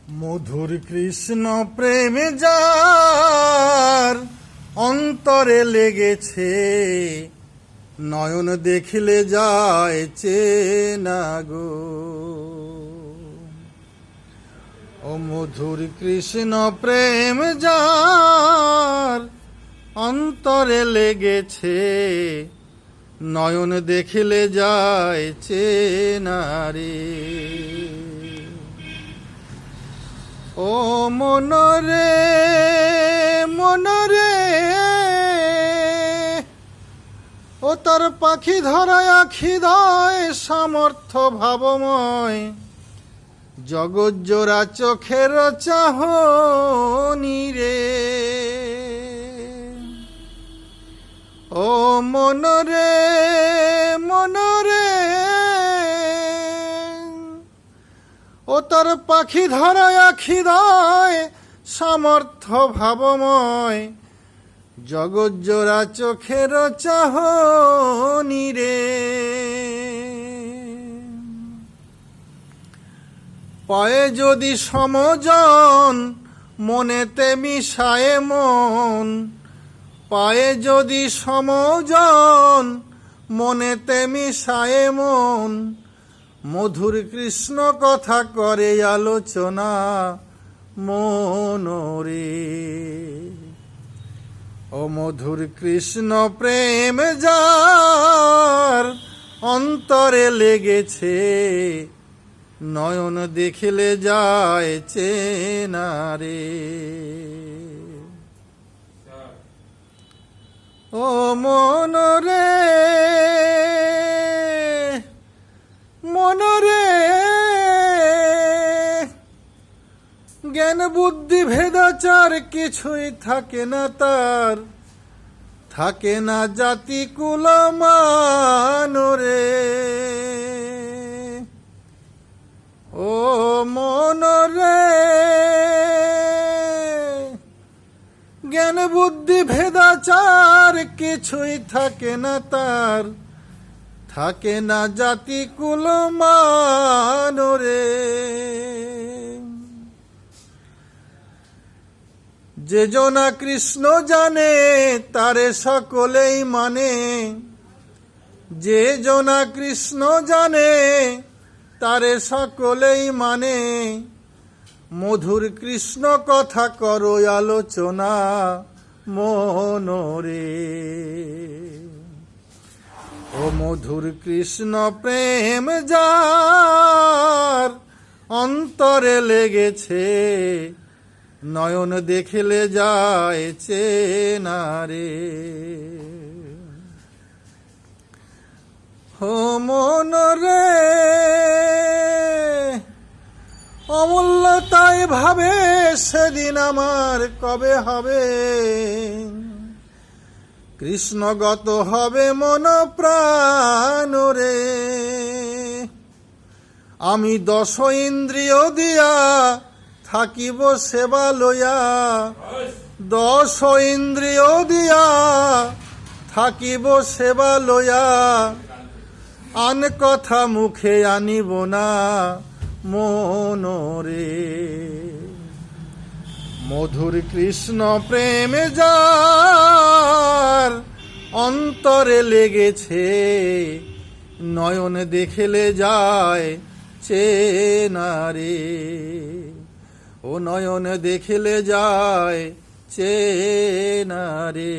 মধুর কৃষ্ণ প্রেমে যার অন্তরে লেগেছে, নয়ন দেখিলে যায় চেনা গো। ও মধুর কৃষ্ণ প্রেম যার অন্তরে লেগেছে, নয়ন দেখিলে যায় চেনা রে। ও মনরে মনরে, ও তার পাখি ধরায় আখিদয় সামর্থ্য ভাবময়, জগৎ জোড়া চোখের চাহনি রে। ও মনরে মনরে, ও তার পাখি ধরায় আখিদয় সামর্থ্য ভাবময়, জগৎ জোড়া চোখের চাহনি রে। পায়ে যদি সমজন মনেতে মিশায়ে মন, পায়ে যদি সমজন মনেতে মিশায়ে মন, মধুর কৃষ্ণ কথা করে আলোচনা মনরে। ও মধুর কৃষ্ণ প্রেম যার অন্তরে লেগেছে, নয়ন দেখিলে যায় চেনা রে। ও মনরে মনরে, জ্ঞান বুদ্ধি ভেদাচার কিছুই থাকে না তার, থাকে না জাতি কুলমান রে। ও মনরে, জ্ঞান বুদ্ধি ভেদাচার কিছুই থাকে না তার, থাকে না জাতি কুলমান রে। যে জনা কৃষ্ণ জানে তারে সকলেই মানে, যে জনা কৃষ্ণ জানে তারে সকলেই মানে, মধুর কৃষ্ণ কথা করো আলোচনা মনরে। ও মধুর কৃষ্ণ প্রেম যার অন্তরে লেগেছে, নয়ন দেখিলে যায় চেনা রে। ও মনরে, অমূল্য তাই ভাবে সেদিন আমার কবে হবে, কৃষ্ণগত হবে মন প্রাণ রে। আমি 10 ইন্দ্রিয় দিয়া থাকিব সেবা লইয়া, 10 ইন্দ্রিয় দিয়া থাকিব সেবা লইয়া, আন কথা মুখে আনিব না মনরে। মধুর কৃষ্ণ প্রেমে যার অন্তরে লেগেছে, নয়ন দেখিলে যায় চেনা রে। ও নয়ন দেখিলে যায় চেনা রে।